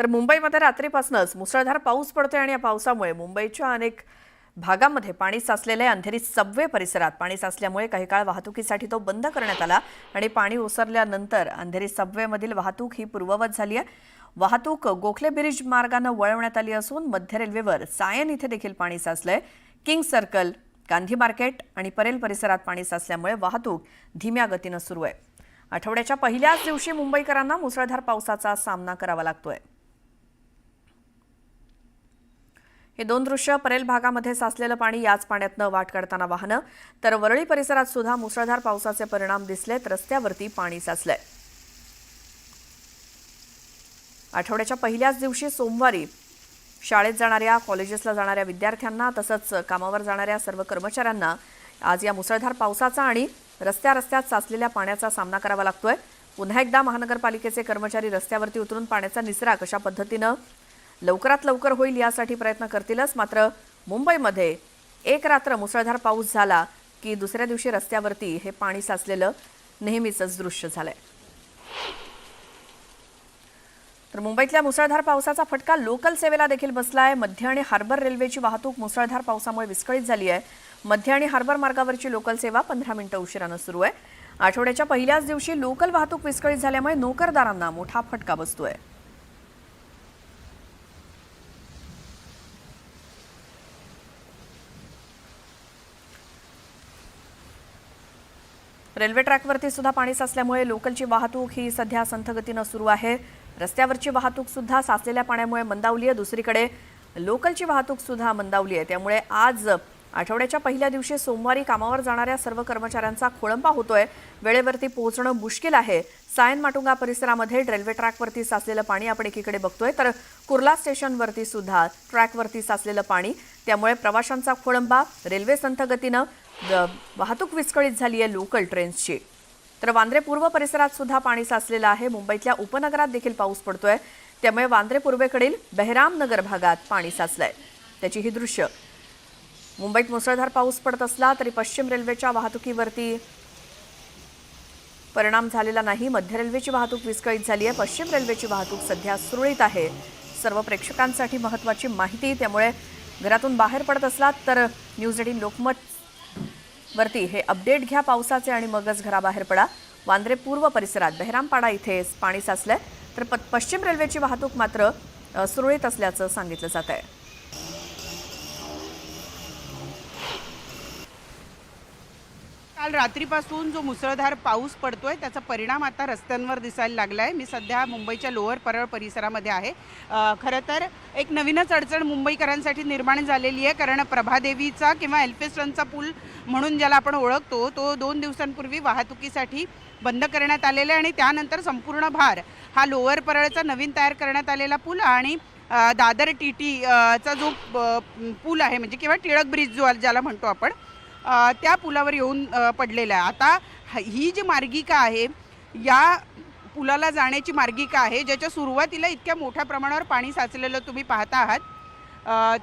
तर मुंबईमध्ये रात्रीपासूनच मुसळधार पाऊस पडतोय आणि या पावसामुळे मुंबईच्या अनेक भागांमध्ये पाणी साचलेले आहे। अंधेरी सबवे परिसरात पाणी साचल्यामुळे काही काळ वाहतुकीसाठी तो बंद करण्यात आला आणि पाणी ओसरल्यानंतर अंधेरी सबवेमधील वाहतूक ही पूर्ववत झाली आहे। वाहतूक गोखले ब्रिज मार्गाने वळवण्यात आली असून मध्य रेल्वेवर सायन इथे देखील पाणी साचलंय। किंग सर्कल, गांधी मार्केट आणि परेल परिसरात पाणी साचल्यामुळे वाहतूक धीम्या गतीने सुरू आहे। आठवड्याच्या पहिल्याच दिवशी मुंबईकरांना मुसळधार पावसाचा सामना करावा लागतोय। हे दोन दृश्य परेल भागामध्ये साचलेलं पाणी, याच पाण्यातनं वाट काढताना वाहनं, तर वरळी परिसरात सुद्धा मुसळधार पावसाचे परिणाम दिसलेत। रस्त्यावरती पाणी साचलंय। आठवड्याच्या पहिल्याच दिवशी सोमवारी शाळेत जाणाऱ्या, कॉलेजेसला जाणाऱ्या विद्यार्थ्यांना तसंच कामावर जाणाऱ्या सर्व कर्मचाऱ्यांना आज या मुसळधार पावसाचा आणि रस्त्यात साचलेल्या पाण्याचा सामना करावा लागतोय। पुन्हा एकदा महानगरपालिकेचे कर्मचारी रस्त्यावरती उतरून पाण्याचा निचरा कशा पद्धतीनं लवकरात लवकर होईल यासाठी प्रयत्न करतीलच। मात्र मुंबईमध्ये एक रात्र मुसळधार पाऊस झाला की दुसऱ्या दिवशी रस्त्यावरती हे पाणी साचलेलं नेहमीचंच दृश्य झालंय। तर मुंबईतल्या मुसळधार पावसाचा फटका लोकल सेवेला देखील बसलाय। मध्य आणि हार्बर रेल्वेची वाहतूक मुसळधार पावसामुळे विस्कळीत झाली आहे। मध्य आणि हार्बर मार्गावरची लोकल सेवा 15 मिनिटं उशिरानं सुरू आहे। आठवड्याच्या पहिल्याच दिवशी लोकल वाहतूक विस्कळीत झाल्यामुळे नोकरदारांना मोठा फटका बसतोय। रेल्वे ट्रॅकवरती सुद्धा पाणी साचल्यामुळे लोकलची वाहतूक ही सध्या संथ गतीनं सुरू आहे। रस्त्यावरची वाहतूक सुद्धा साचलेल्या पाण्यामुळे मंदावली आहे। दुसरीकडे लोकलची वाहतूक सुद्धा मंदावली आहे। त्यामुळे आज आठवड्याच्या पहिल्या दिवशी सोमवारी कामावर जाणाऱ्या सर्व कर्मचाऱ्यांचा खोळंबा होतोय। वेळेवरती पोहोचणं मुश्किल आहे। सायन माटुंगा परिसरामध्ये रेल्वे ट्रॅकवरती साचलेलं पाणी आपण एकीकडे बघतोय, तर कुर्ला स्टेशनवरती सुद्धा ट्रॅकवरती साचलेलं पाणी, त्यामुळे प्रवाशांचा खोळंबा, रेल्वे संथ गतीनं वाहतूक विस्कळीत झाली आहे लोकल ट्रेन्सची। तर वांद्रे पूर्व परिसरात सुद्धा पाणी साचलेलं आहे। मुंबईतल्या उपनगरात देखील पाऊस पडतोय, त्यामुळे वांद्रे पूर्वेकडील बहराम नगर भागात पाणी साचलंय। त्याची ही दृश्य। मुंबईत मुसळधार पाऊस पडत असला तरी पश्चिम रेल्वेच्या वाहतुकीवरती परिणाम झालेला नाही। मध्य रेल्वेची वाहतूक विस्कळीत झाली आहे। पश्चिम रेल्वेची वाहतूक सध्या सुरळीत आहे। सर्व प्रेक्षकांसाठी महत्त्वाची माहिती, त्यामुळे घरातून बाहेर पडत असलात तर न्यूज 18 लोकमत वरती हे अपडेट घ्या पावसाचे आणि मगच घराबाहेर पडा। वांद्रे पूर्व परिसरात बहरामपाडा इथे पाणी साचलंय, तर पश्चिम रेल्वेची वाहतूक मात्र सुरळीत असल्याचं सांगितलं जात आहे। काल रात्रीपासून जो मुसळधार पाऊस पडतोय त्याचा परिणाम आता रस्त्यांवर दिसायला लागलाय। मी सध्या मुंबईच्या लोअर परळ परिसरामध्ये आहे। खरं तर एक नवीनच अडचण मुंबईकरांसाठी निर्माण झालेली आहे, कारण प्रभादेवीचा किंवा एल्फिन्स्टनचा पूल म्हणून ज्याला आपण ओळखतो तो 2 दिवसांपूर्वी वाहतुकीसाठी बंद करण्यात आलेला आहे आणि त्यानंतर संपूर्ण भार हा लोअर परळचा नवीन तयार करण्यात आलेला पूल आणि दादर टीटी चा जो पूल आहे, म्हणजे किंवा टिळक ब्रिज जो ज्याला म्हणतो आपण, त्या पुलावर येऊन पडलेला आहे। आता ही जी मार्गिका आहे, या पुलाला जाण्याची मार्गिका आहे, ज्याच्या सुरुवातीला इतक्या मोठ्या प्रमाणावर पाणी साचलेलं तुम्ही पाहता आहात।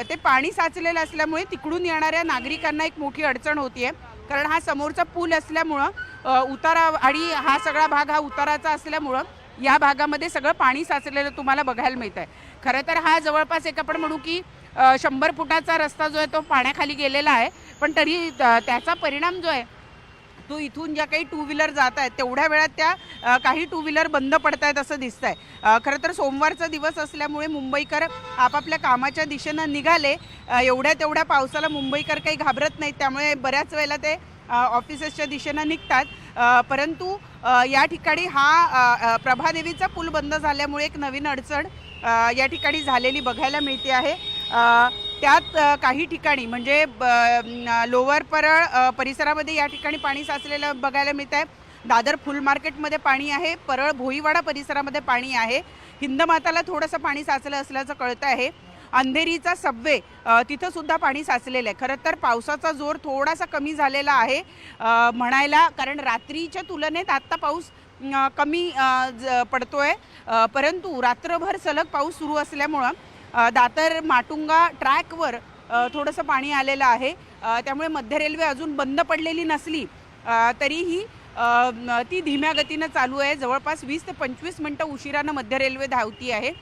ते पाणी साचलेलं असल्यामुळे तिकडून येणाऱ्या नागरिकांना एक मोठी अडचण होतीये, कारण हा समोरचा पूल असल्यामुळं उतारा आणि हा सगळा भाग हा उताराचा असल्यामुळं या भागामध्ये सगळं पाणी साचलेलं तुम्हाला बघायला मिळत आहे। खरं तर हा जवळपास एक आपण म्हणू की 100 फुटाचा रस्ता जो आहे तो पाण्याखाली गेलेला आहे, पण तरी त्याचा परिणाम जो आहे तो इथून ज्या काही 2 व्हीलर जात आहेत तेवढ्या वेळात त्या काही 2 व्हीलर बंद पडत आहेत असं दिसतंय। खरं तर सोमवारचा दिवस असल्यामुळे मुंबईकर आपापल्या कामाच्या दिशेनं निघाले। तेवढ्या पावसाला मुंबईकर काही घाबरत नाहीत, त्यामुळे बऱ्याच वेळेला ते ऑफिसेसच्या दिशेनं निघतात। परंतु या ठिकाणी हा प्रभादेवीचा पूल बंद झाल्यामुळे एक नवीन अडचण या ठिकाणी झालेली बघायला मिळते आहे। त्यात काही ठिकाणी म्हणजे लोअर परळ परिसरामध्ये या ठिकाणी पाणी साचलेलं बघायला मिळत आहे। दादर फुल मार्केटमध्ये पाणी आहे, परळ भोईवाडा परिसरामध्ये पाणी आहे, हिंदमाताला थोडंसं पाणी साचलं असल्याचं कळतं आहे। अंधेरीचा सबवे तिथं सुद्धा पाणी साचलेलं आहे। खरं तर पावसाचा जोर थोडासा कमी झालेला आहे म्हणायला, कारण रात्रीच्या तुलनेत आत्ता पाऊस कमी पडतोय, परंतु रात्रभर सलग पाऊस सुरू असल्यामुळं दादर माटुंगा ट्रॅकवर थोडंसं पाणी आलेलं आहे। त्यामुळे मध्य रेल्वे अजून बंद पडलेली नसली तरीही ती धीम्या गतीनं चालू आहे. जवळपास 20 ते 25 मिनटं उशिरानं मध्य रेल्वे धावती आहे.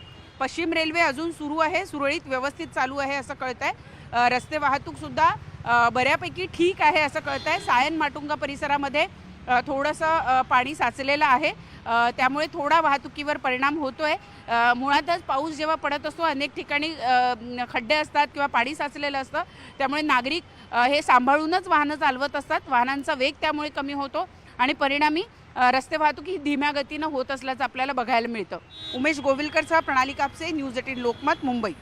पश्चिम रेल्वे अजून सुरू आहे, सुरळीत व्यवस्थित चालू आहे असं कळत आहे. रस्ते वाहतूकसुद्धा बऱ्यापैकी ठीक आहे असं कळत आहे. सायन माटुंगा परिसरामध्ये थोडंसं पाणी साचलेलं आहे, त्यामुळे थोडा वाहतुकीवर परिणाम होतो आहे. मुळातच पाऊस जेव्हा पडत असतो अनेक ठिकाणी खड्डे असतात किंवा पाणी साचलेलं असतं, त्यामुळे नागरिक हे सांभाळूनच वाहनं चालवत असतात. वाहनांचा वेग त्यामुळे कमी होतो आणि परिणामी रस्ते वाहतूक ही धीम्या गतीनं होत असल्याचं आपल्याला बघायला मिळतं. उमेश गोविलकरसह प्रणाली कापसे, न्यूज 18 लोकमत, मुंबई.